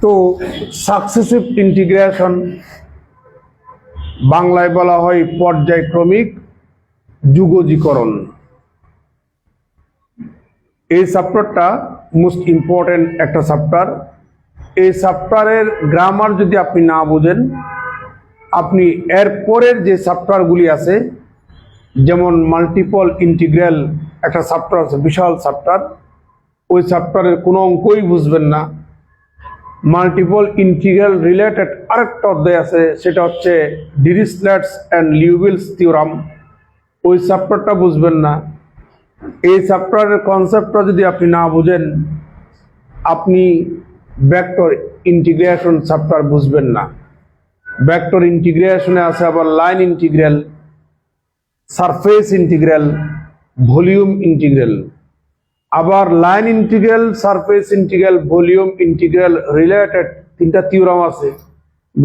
তো successive integration বাংলায় বলা হয় পর্যায়ক্রমিক যুগজীকরণ। এই চ্যাপ্টারটা মোস্ট ইম্পর্টেন্ট একটা চ্যাপ্টার। এই চ্যাপ্টারের গ্রামার যদি আপনি না বোঝেন, আপনি এর পরের যে চ্যাপ্টারগুলি আছে, যেমন মাল্টিপল ইন্টিগ্রাল একটা চ্যাপ্টার আছে, বিশাল চ্যাপ্টার, ওই চ্যাপ্টারের কোনো অঙ্কই বুঝবেন না। মাল্টিপল ইন্টিগ্রাল রিলেটেড আরেকটা অধ্যায় আছে, সেটা হচ্ছে ডিরিচলেটস অ্যান্ড লিউভিলস থিওরাম, ওই চ্যাপ্টারটা বুঝবেন না। এই চ্যাপ্টারের কনসেপ্টটা যদি আপনি না বুঝেন, আপনি ভেক্টর ইন্টিগ্রেশন চ্যাপ্টার বুঝবেন না। ভেক্টর ইন্টিগ্রেশনে আছে আবার line integral, surface integral, volume integral. আবার line integral, surface integral, volume integral related তিনটা থিওরাম আছে,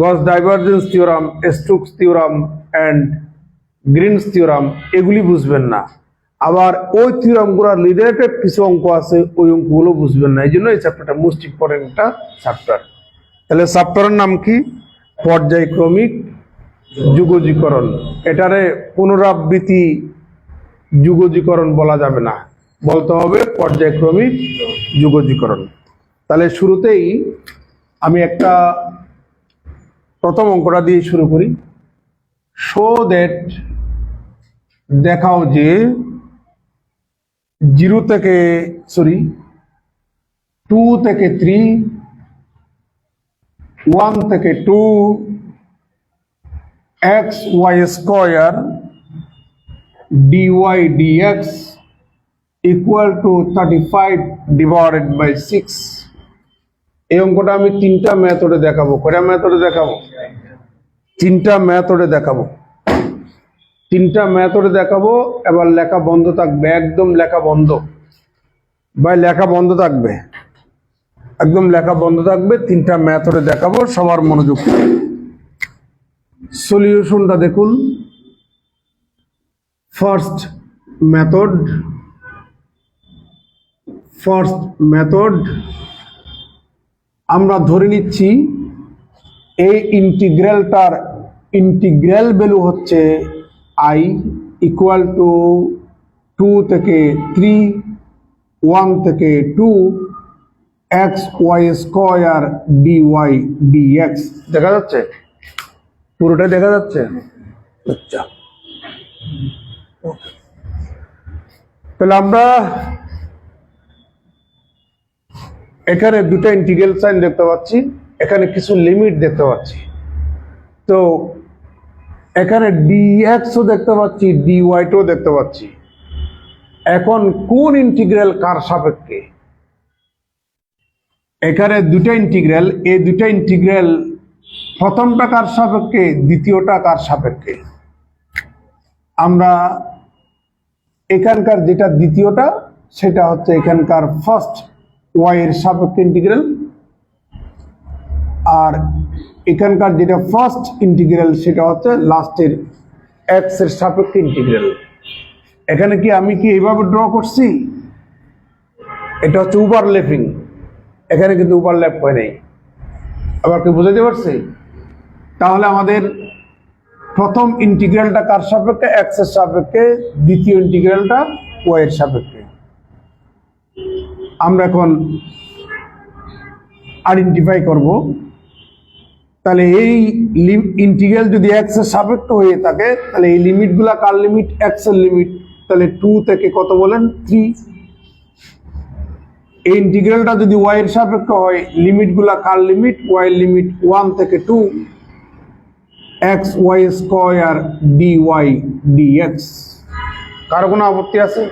Gauss divergence theorem, Stokes theorem and Green's theorem. এগুলি বুঝবেন না। আবার ওই থিওরামগুলোর রিলেটেড কিছু অঙ্ক আছে, ওই অঙ্কগুলো বুঝবেন না। এই জন্য এই চ্যাপ্টারটা মোস্ট ইম্পর্টেন্ট একটা চ্যাপ্টার। তাহলে চ্যাপ্টারের নাম কি? পর্যায়ক্রমিক যুগজীকরণ। এটারে পুনরাবৃত্তি যুগজীকরণ বলা যাবে না, বলতে হবে পর্যায়ক্রমিক যুগজীকরণ। তাহলে শুরুতেই আমি একটা প্রথম অঙ্কটা দিয়ে শুরু করি। শো দ্যাট, দেখাও যে 2 থেকে 3, 1 থেকে 2, xy square dy dx equal to 35 divided by 6। এই অঙ্কটা আমি তিনটা মেথডে দেখাবো। কয়টা মেথডে দেখাবো? তিনটা মেথডে দেখাবো। এবার লেখা বন্ধ থাকবে, একদম লেখা বন্ধ। ভাই লেখা বন্ধ থাকবে, একদম লেখা বন্ধ থাকবে। তিনটা মেথডে দেখাবো, সবার মনোযোগ। সলিউশনটা দেখুন। ফার্স্ট মেথড আমরা ধরে নিচ্ছি এই ইন্টিগ্রালটার ইন্টিগ্রাল ভ্যালু হচ্ছে i ইকুয়াল টু 2 থেকে 3, 1 থেকে 2, xy স্কয়ার dy dx। দেখা যাচ্ছে? পুরোটা দেখা যাচ্ছে? আচ্ছা, তাহলে আমরা এখানে দুটো ইন্টিগ্রাল সাইন দেখতে পাচ্ছি, এখানে কিছু লিমিট দেখতে পাচ্ছি। তো এখানে dx ও দেখতে পাচ্ছি, dy টাও দেখতে পাচ্ছি। এখন কোন ইন্টিগ্রাল কার সাপেক্ষে? এখানে দুটো ইন্টিগ্রাল, এই দুটো ইন্টিগ্রাল প্রথমটা কার সাপেক্ষে, দ্বিতীয়টা কার সাপেক্ষে? আমরা এখানকার যেটা দ্বিতীয়টা, সেটা হচ্ছে এখানকার ফার্স্ট y এর সাপেক্ষে ইন্টিগ্রাল, আর এখানকার যেটা ফার্স্ট ইন্টিগ্রাল সেটা হচ্ছে লাস্টের x এর সাপেক্ষে ইন্টিগ্রাল। এখানে কি আমি কি এইভাবে ড্র করছি? এটা হচ্ছে ওভারল্যাপিং, এখানে কিন্তু ওভারল্যাপ হয় নাই। আবার কি বুঝাতে পারছি? তাহলে আমাদের প্রথম ইন্টিগ্রালটা কার সাপেক্ষে? x এর সাপেক্ষে। দ্বিতীয় ইন্টিগ্রালটা y এর সাপেক্ষে। আমরা এখন আইডেন্টিফাই করব। তাহলে এই ইন্টিগ্রাল যদি x এর সাপেক্ষে হয়ে থাকে, তাহলে এই লিমিটগুলা কার লিমিট? x এর লিমিট। তাহলে 2 থেকে কত বলেন? 3। এই ইন্টিগ্রালটা যদি y এর সাপেক্ষে হয়, লিমিটগুলা কার লিমিট? y এর লিমিট 1 থেকে 2, xy স্কয়ার dy dx। কার কোনো আপত্তি আছে?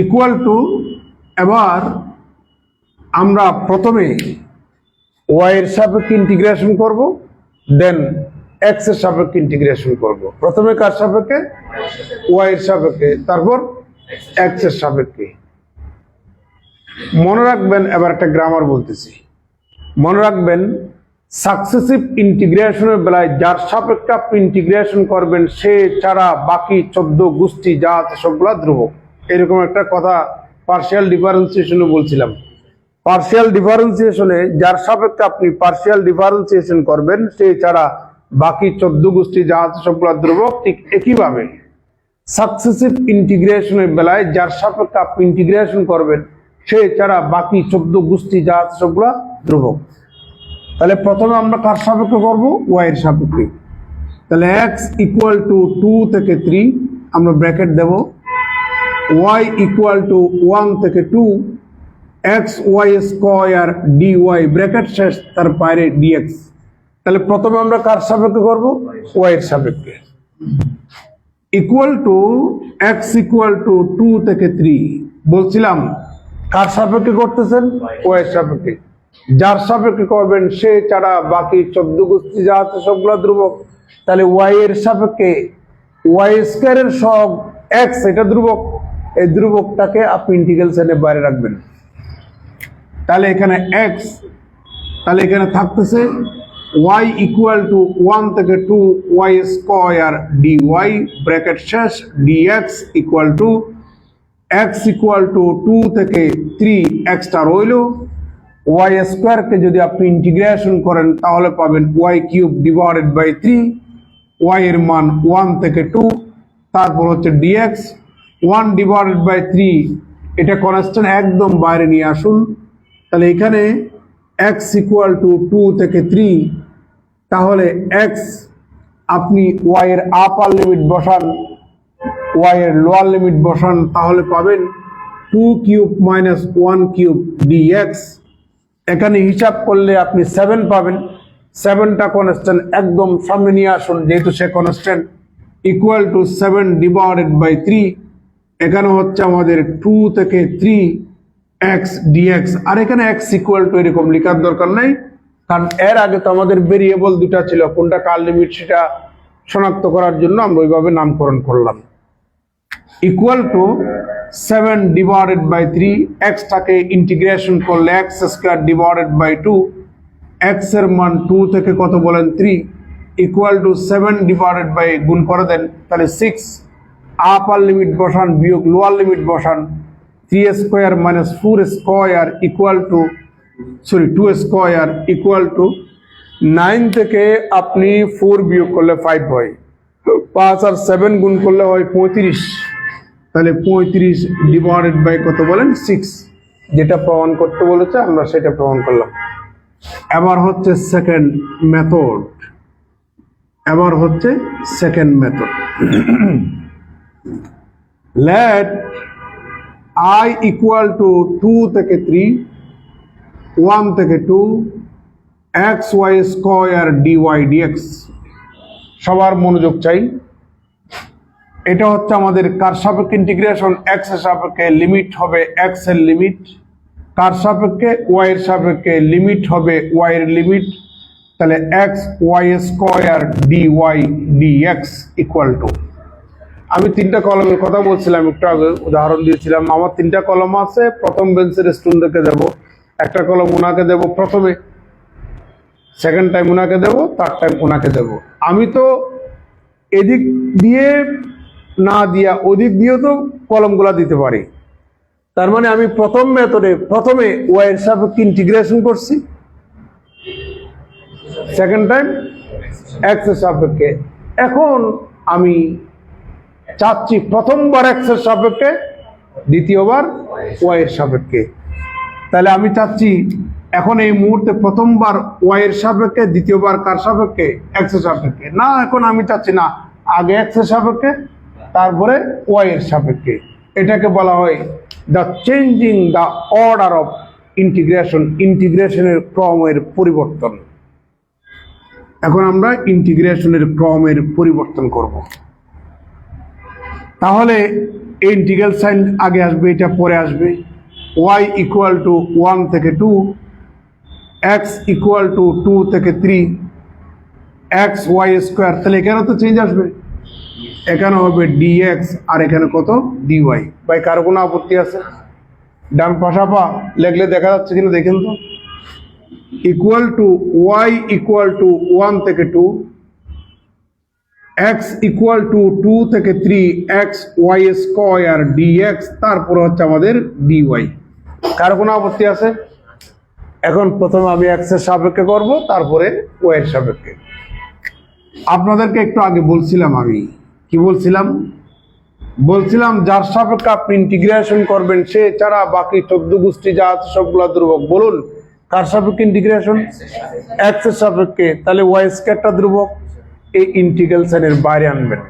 ইকুয়াল টু, এবার আমরা প্রথমে y এর সাপেক্ষে ইন্টিগ্রেশন করব, দেন x এর সাপেক্ষে ইন্টিগ্রেশন করব। প্রথমে কার সাপেক্ষে? y এর সাপেক্ষে, তারপর x এর সাপেক্ষে। মনে রাখবেন, এবার একটা গ্রামার বলতেছি, মনে রাখবেন, সাকসেসিভ ইন্টিগ্রেশনের বেলায় যার সাপেক্ষে আপনি ইন্টিগ্রেশন করবেন, সে ছাড়া বাকি 14 গোষ্ঠী যা আছে সবগুলা ধ্রুবক। এরকম একটা কথা পার্শিয়াল ডিফারেন্সিয়েশনে বলছিলাম। পার্শিয়াল ডিফারেন্সিয়েশনে যার সাপেক্ষে আপনি পার্শিয়াল ডিফারেন্সিয়েশন করবেন সে ছাড়া বাকি 14 গোষ্ঠী যা আছে সবগুলো ধ্রুবক। ঠিক একইভাবে সাকসেসিভ ইন্টিগ্রেশনের বেলায় যার সাপেক্ষে আপনি ইন্টিগ্রেশন করবেন সে ছাড়া বাকি 14 গোষ্ঠী যা আছে সবগুলো ধ্রুবক। তাহলে প্রথমে আমরা কার সাপেক্ষে করব? ওয়াই এর সাপেক্ষে। তাহলে এক্স ইকুয়াল টু 2 থেকে 3 আমরা ব্র্যাকেট দেব, ওয়াই ইকুয়াল টু 1 থেকে 2 x y square d y bracket শেষ, তার বাইরে ডিএক্স। তাহলে প্রথমে আমরা কার সাপেক্ষে করব? ওয়াই এর সাপেক্ষে। Equal to x equal to 2 থেকে 3 বলছিলাম কার সাপেক্ষে করতেছেন? ওয়াই এর সাপেক্ষে। যার সাপেক্ষে করবেন সে ছাড়া বাকি 14 গোষ্ঠী যা আছে সবগুলো ধ্রুবক। তাহলে ওয়াই এর সাপেক্ষে ওয়াই স্কয়ারের সহগ এক্স, এটা ধ্রুবক। এই ধ্রুবকটাকে আপনি ইন্টিগ্রাল সাইনের বাইরে রাখবেন। তাহলে এখানে এক্স, তাহলে এখানে থাকতেছে y ইকুয়াল টু 1 থেকে 2 y square d y bracket শেষ, d x equal to x equal to 2 থেকে 3 এক্সটা রইল। ওয়াই স্কয়ারকে যদি আপনি ইন্টিগ্রেশন করেন তাহলে পাবেন y cube divided by 3, y এর মান 1 থেকে 2, তারপর হচ্ছে ডিএক্স 1 ডিভাইডেড বাই 3, এটা কনস্ট্যান্ট একদম বাইরে নিয়ে আসুন। তাহলে এখানে x ইকুয়াল টু 2 থেকে 3, তাহলে x আপনি y এর আপার লিমিট বসান, y এর লোয়ার লিমিট বসান, তাহলে পাবেন 2 কিউব মাইনাস 1 কিউব dx। এখানে হিসাব করলে আপনি 7 পাবেন। 7টা কনস্ট্যান্ট একদম সামনে নিয়ে আসুন যেহেতু সে constant, equal to 7 divided by 3, এখানে হচ্ছে আমাদের 2 থেকে 3 এক্স ডিএক্স। আর এখানে এক্স ইকুয়াল টু এরকম লেখার দরকার নাই, কারণ এর আগে তো আমাদের ভেরিয়েবল দুটা ছিল, কোনটা কার লিমিট সেটা শনাক্ত করার জন্য আমরা ওইভাবে নামকরণ করলাম। ইকুয়াল টু 7 ডিভাইডেড বাই 3, এক্সটাকে ইন্টিগ্রেশন করলে x square divided by 2, x এর মান 2 থেকে কত বলেন 3, ইকুয়াল টু 7 ডিভাইডেড বাই গুণ করে দেন, তাহলে 6, আপার লিমিট বসান বিয়োগ লোয়ার লিমিট বসান, 3 square minus 4 square equal to 2 square equal to 9 থেকে আপনি 4 বিয়োগ করলে 5 হয়, 5 আর 7 গুণ করলে হয় 35, তাহলে 35 ডিভাইডেড বাই কত বলেন 6, যেটা প্রমাণ করতে বলেছে আমরা সেটা প্রমাণ করলাম। এবার হচ্ছে second method, let I equal to 2 থেকে 3, 1 থেকে 2 x y square dy dx. সবার মনোযোগ চাই। এটা হচ্ছে আমাদের কার সাপেক্ষে ইন্টিগ্রেশন? এক্স এর সাপেক্ষে লিমিট হবে এক্স এর লিমিট, কার সাপেক্ষে? ওয়াই এর সাপেক্ষে লিমিট হবে ওয়াই এর লিমিট। তাহলে x y square dy dx equal to, আমি 3টা কলমের কথা বলছিলাম একটু আগে, উদাহরণ দিয়েছিলাম। আমার 3টা কলম আছে, প্রথম বেঞ্চের স্টুডেন্টকে দেবো, একটা কলম ওনাকে দেবো প্রথমে, সেকেন্ড টাইম ওনাকে দেবো, থার্ড টাইম ওনাকে দেবো। আমি তো এদিক দিয়ে না দিয়া ওদিক দিয়েও তো কলমগুলা দিতে পারি। তার মানে আমি প্রথম মেথডে প্রথমে ওয়াই এর সাপেক্ষে ইন্টিগ্রেশন করছি, সেকেন্ড টাইম এক্স এর সাপেক্ষে। এখন আমি চাচ্ছি প্রথমবার এক্স এর সাপেক্ষে, দ্বিতীয়বার ওয়াই এর সাপেক্ষে। তাহলে আমি চাচ্ছি এখন এই মুহূর্তে প্রথমবার ওয়াই এর সাপেক্ষে, দ্বিতীয়বার কার সাপেক্ষে? এক্স এর সাপেক্ষে। না, এখন আমি চাচ্ছি না, আগে এক্স এর সাপেক্ষে তারপরে ওয়াই এর সাপেক্ষে। এটাকে বলা হয় the changing the order of integration, ইন্টিগ্রেশনের ক্রমের পরিবর্তন। এখন আমরা ইন্টিগ্রেশনের ক্রমের পরিবর্তন করব। তাহলে এই ইন্টিগ্রাল সাইন আগে আসবে, এটা পরে আসবে। y ইকুয়াল টু 1 থেকে 2, x ইকুয়াল টু 2 থেকে 3, x y স্কয়ার। তাহলে এখানে তো চেঞ্জ আসবে, এখানে হবে dx আর এখানে কত dy। ভাই কার কোনো আপত্তি আছে? ডান পাশাপা লেখলে দেখা যাচ্ছে কিনা দেখেন তো। Equal to y equal to 1 থেকে 2, x ইকুয়াল টু 2 থেকে 3 x y স্কয়ার dx, তারপর হচ্ছে আমাদের dy। কার কোনো আপত্তি আছে? এখন প্রথমে আমি এক্স এর সাপেক্ষে করব, তারপরে ওয়াই এর সাপেক্ষে। আপনাদেরকে একটু আগে বলছিলাম, আমি কি বলছিলাম যার সাপেক্ষে আপনি ইন্টিগ্রেশন করবেন সে ছাড়া বাকি 14 গোষ্ঠী যা আছে সবগুলা ধ্রুবক। বলুন কার সাপেক্ষে ইন্টিগ্রেশন? এক্স এর সাপেক্ষে। তাহলে ওয়াই স্কয়ারটা ধ্রুবক, এই ইন্টিগ্রাল সাইনের বাইরে আনবেন।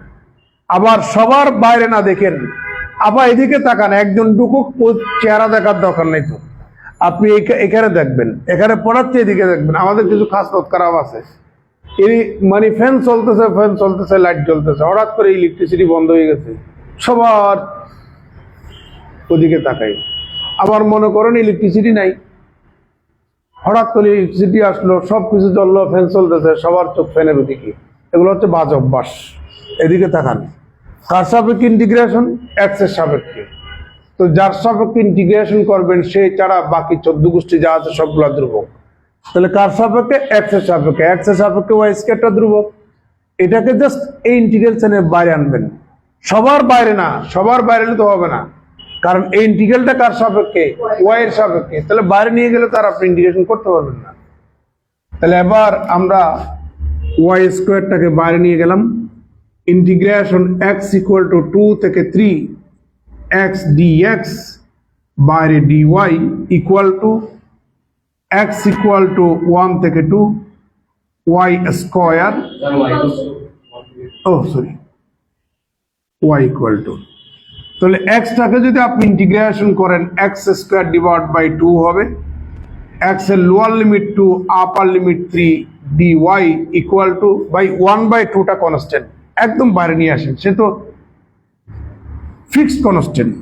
আবার সবার বাইরে না দেখেন, আবার এদিকে তাকান, একজন ঢুকুক, চেহারা দেখার দরকার নেই তো, আপনি এখানে দেখবেন, এখানে পড়াচ্ছে, এদিকে দেখবেন। আমাদের কিছু খাসলত খারাপ আছে, এই মানে ফ্যান চলতেছে, লাইট জ্বলতেছে, হঠাৎ করে ইলেকট্রিসিটি বন্ধ হয়ে গেছে, সবার ওদিকে তাকাই। আবার মনে করেন ইলেকট্রিসিটি নাই, হঠাৎ করে ইলেকট্রিসিটি আসলো, সবকিছু জ্বললো, ফ্যান চলতেছে, সবার চোখ ফ্যানের ওদিকে। এগুলো হচ্ছে বাজে অভ্যাস। এদিকে তাকান, কার সাপেক্ষে ইন্টিগ্রেশন? এক্স এর সাপেক্ষে। তো যার সাপেক্ষে ইন্টিগ্রেশন করবেন সে ছাড়া বাকি 14 গোষ্ঠী যা আছে সবগুলো ধ্রুবক। তাহলে কার সাপেক্ষে? এক্স এর সাপেক্ষে। এক্স এর সাপেক্ষে ওয়াই স্কয়ারটা ধ্রুবক। এটাকে জাস্ট এই ইন্টিগ্রাল সাইনের বাইরে আনবেন, সবার বাইরে না, সবার বাইরে তো হবে না, কারণ এই ইন্টিগ্রালটা কার সাপেক্ষে? ওয়াই এর সাপেক্ষে। তাহলে বাইরে নিয়ে গেলে তার আপনি ইন্টিগ্রেশন করতে পারবেন না। তাহলে এবার আমরা ওয়াই স্কয়ারটাকে বাইরে নিয়ে গেলাম, ইন্টিগ্রেশন এক্স ইকুয়াল টু 2 থেকে 3 এক্স ডিএক্স বাইরে dy equal to x equal to 1 থেকে 2 y square, y equal to, তাহলে এক্সটাকে যদি আপনি ইন্টিগ্রেশন করেন এক্স স্কয়ার ডিভাইড বাই 2 হবে, এক্স এর lower limit 2 upper limit 3 d y equal to by 1/2টা কনস্ট্যান্ট একদম বাইরে নিয়ে আসেন, সে তো fixed constant.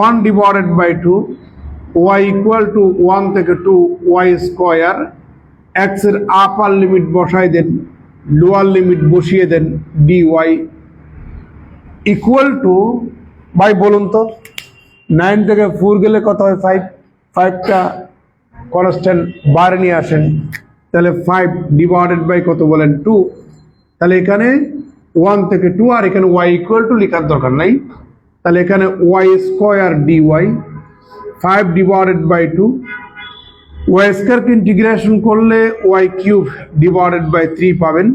1 divided by 2 y equal to 1 থেকে 2 ওয়াই স্কয়ার, এক্স এর আপার লিমিট বসাই দেন, লোয়ার লিমিট বসিয়ে দেন, ডিওয়াই ইকুয়াল টু ভাই বলুন তো 9 থেকে 4 গেলে কত হয়? 5। 5টা কনস্ট্যান্ট বাইরে নিয়ে আসেন, তাহলে 5 ডিভাইডেড বাই কত বলেন? 2। তাহলে এখানে 1 থেকে 2, আর এখানে ওয়াই ইকুয়াল টু লেখার দরকার নাই, তাহলে এখানে y square d y 5 divided by 2, y স্কয়ারকে ইন্টিগ্রেশন করলে ওয়াই কিউব ডিভাইডেড বাই 3 পাবেন,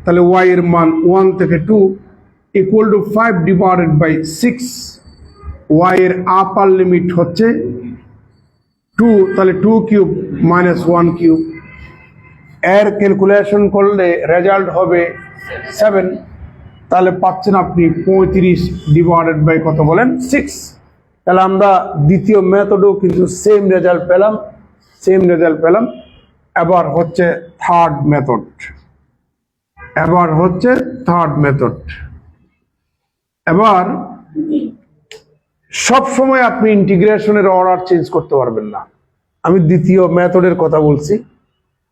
তাহলে ওয়াই এর মান 1 থেকে 2 equal to 5 divided by 6, y এর আপার লিমিট হচ্ছে 2, তাহলে 2 কিউব মাইনাস 1 কিউব, এর ক্যালকুলেশন করলে রেজাল্ট হবে 7। তাহলে পাচ্ছেন আপনি 35 ডিভাইডেড বাই কত বলেন? 6। তাহলে আমরা দ্বিতীয় মেথডেও কিন্তু সেম রেজাল্ট পেলাম। এবার হচ্ছে থার্ড মেথড। এবার সব সময় আপনি ইন্টিগ্রেশনের অর্ডার চেঞ্জ করতে পারবেন না। আমি দ্বিতীয় মেথডের কথা বলছি।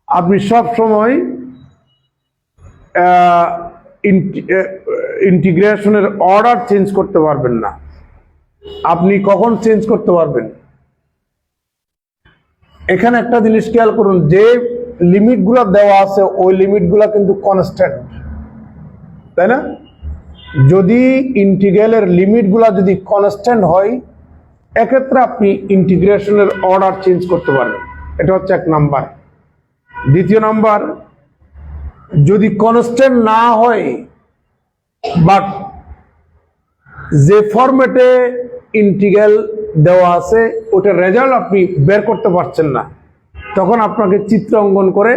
আপনি সব সময় ইন্টিগ্রেশনের অর্ডার চেঞ্জ করতে পারবেন না। আপনি কখন চেঞ্জ করতে পারবেন? এখানে একটা জিনিস খেয়াল করুন, যে লিমিটগুলো দেওয়া আছে ওই লিমিটগুলো কিন্তু কনস্ট্যান্ট, তাই না? যদি ইন্টিগ্রালের লিমিটগুলো যদি কনস্ট্যান্ট হয়, এক্ষেত্রে আপনি ইন্টিগ্রেশনের অর্ডার চেঞ্জ করতে পারবেন। এটা হচ্ছে 1 নাম্বার। দ্বিতীয় নাম্বার, যদি কনস্ট্যান্ট না হয় বাট যে ফরম্যাটে ইন্টিগ্রাল দেওয়া আছে ওটার রেজাল্ট আপনি বের করতে পারছেন না, তখন আপনাকে চিত্র অঙ্কন করে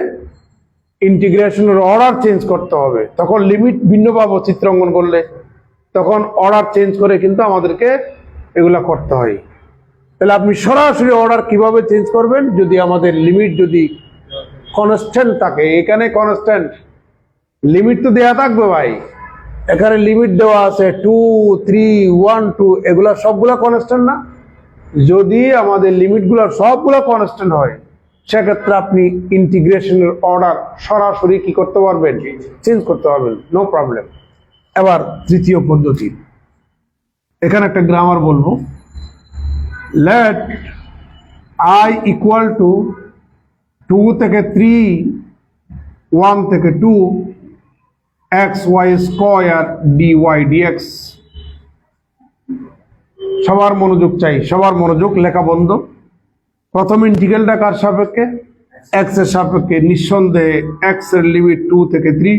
ইন্টিগ্রেশনের অর্ডার চেঞ্জ করতে হবে। তখন লিমিট ভিন্ন পাবো চিত্র অঙ্কন করলে, তখন অর্ডার চেঞ্জ করে কিন্তু আমাদেরকে এগুলা করতে হয়। তাহলে আপনি সরাসরি অর্ডার কিভাবে চেঞ্জ করবেন? যদি আমাদের লিমিট যদি কনস্ট্যান্ট থাকে, এখানে কনস্ট্যান্ট লিমিট তো দেওয়া থাকবে ভাই, এখানে লিমিট দেওয়া আছে 2, 3, 1, 2, এগুলা সবগুলা কনস্ট্যান্ট না? যদি আমাদের লিমিটগুলো সবগুলো কনস্ট্যান্ট হয়, সেক্ষেত্রে আপনি ইন্টিগ্রেশনের অর্ডার সরাসরি কি করতে পারবেন? চেঞ্জ করতে পারবেন, নো প্রবলেম। এবার তৃতীয় পদ্ধতি, এখানে একটা গ্রামার বলবো। লেট I ইকুয়াল টু 2 থেকে 3, 1 থেকে 2 x y square dy dx. সবার মনোযোগ চাই, সবার মনোযোগ, লেখা বন্ধ। প্রথম ইন্টিগ্রালটা কার সাপেক্ষে? এক্স এর সাপেক্ষে, নিঃসন্দেহে এক্স এর লিমিট 2 থেকে 3।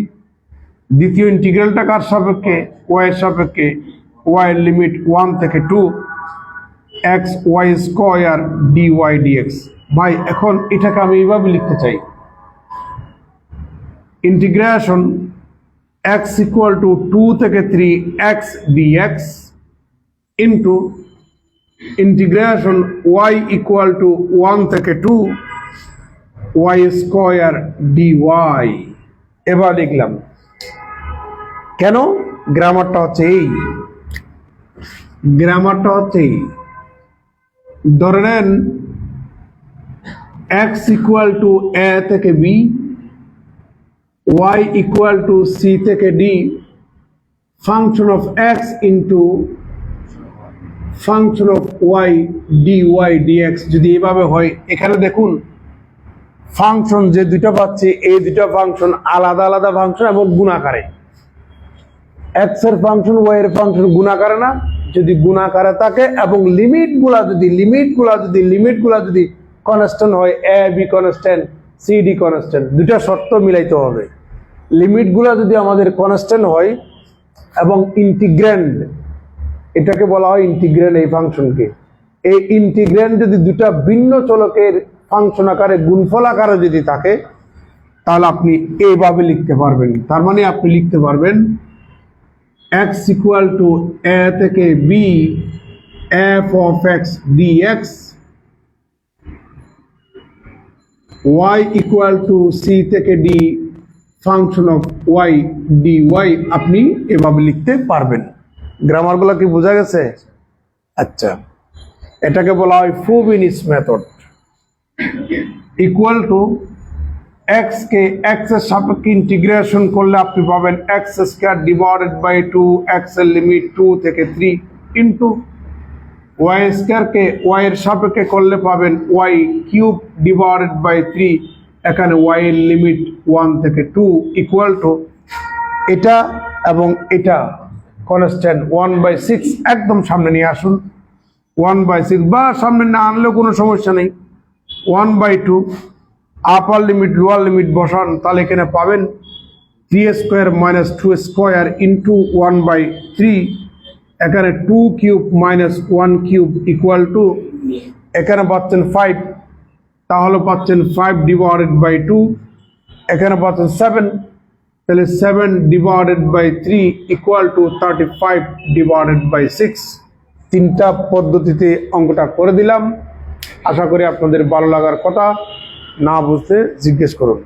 দ্বিতীয় ইন্টিগ্রালটা কার সাপেক্ষে? ওয়াই এর সাপেক্ষে, ওয়াই এর লিমিট 1 থেকে 2, x y square dy dx. ভাই এখন এটাকে আমি এইভাবে লিখতে চাই, ইন্টিগ্রেশন এক্স ইকুয়াল টু 2 থেকে 3 x dx into integration y equal to 1 থেকে 2 ওয়াই স্কয়ার ডিওয়াই। এবার লিখলাম, কেন? গ্রামারটা হচ্ছে এই, গ্রামারটা হচ্ছে এই, ধরে নেন এক্স ইকুয়াল টু এ থেকে b, y equal to c থেকে d, function of x into function of y d y d x. যদি এভাবে হয়, এখানে দেখুন ফাংশন যে দুটো পাচ্ছি, এই দুটো ফাংশন আলাদা আলাদা ফাংশন এবং গুণাকারে। এক্স এর ফাংশন ওয়াই এর ফাংশন গুণাকারে না? যদি গুণাকারে থাকে এবং লিমিটগুলা যদি কনস্ট্যান্ট হয়, a b constant, c d constant, দুটা শর্ত মিলাইতে হবে। লিমিটগুলা যদি আমাদের কনস্ট্যান্ট হয় এবং ইন্টিগ্র্যান্ড, এটাকে বলা হয় ইন্টিগ্র্যান্ড, এই ফাংশনকে, এই ইন্টিগ্র্যান্ড যদি দুটা ভিন্ন চলকের ফাংশন আকারে গুণফল আকারে যদি থাকে, তাহলে আপনি এইভাবে লিখতে পারবেন। তার মানে আপনি লিখতে পারবেন এক্স ইকুয়াল টু এ থেকে b f of x d x, y equal to c থেকে d function of y d y. আপনি এভাবে লিখতে পারবেন। গ্রামারগুলো কি বোঝা গেছে? আচ্ছা, এটাকে বলা হয় Frobenius method. Equal to x কে এক্স এর সাপেক্ষে ইন্টিগ্রেশন করলে আপনি পাবেন x square divided by 2 x এর লিমিট 2 থেকে 3 ইন্টু ওয়াই স্কয়ার কে ওয়াই এর সাপেক্ষে করলে পাবেন ওয়াই কিউব ডিভাইডেড বাই 3, এখানে ওয়াই এর লিমিট 1 থেকে 2 ইকুয়াল টু এটা এবং এটা কনস্ট্যান্ট 1/6। একদম সামনে নিয়ে আসুন, 1/6 বা সামনে না আনলেও কোনো সমস্যা নেই। 1/2 আপার লিমিট লোয়ার লিমিট বসান, তাহলে এখানে পাবেন 3 স্কোয়ার মাইনাস 2 স্কোয়ার ইন্টু 1/3, এখানে 2 cube minus 1 cube equal to, এখানে পাচ্ছেন 5, তাহলে পাচ্ছেন 5 ডিভাইডেড বাই 2, এখানে পাচ্ছেন 7, তাহলে 7 divided by 3 equal to 35 divided by 6। তিনটা পদ্ধতিতে অঙ্কটা করে দিলাম। আশা করি আপনাদের ভালো লাগার কথা। না বুঝতে জিজ্ঞেস করুন।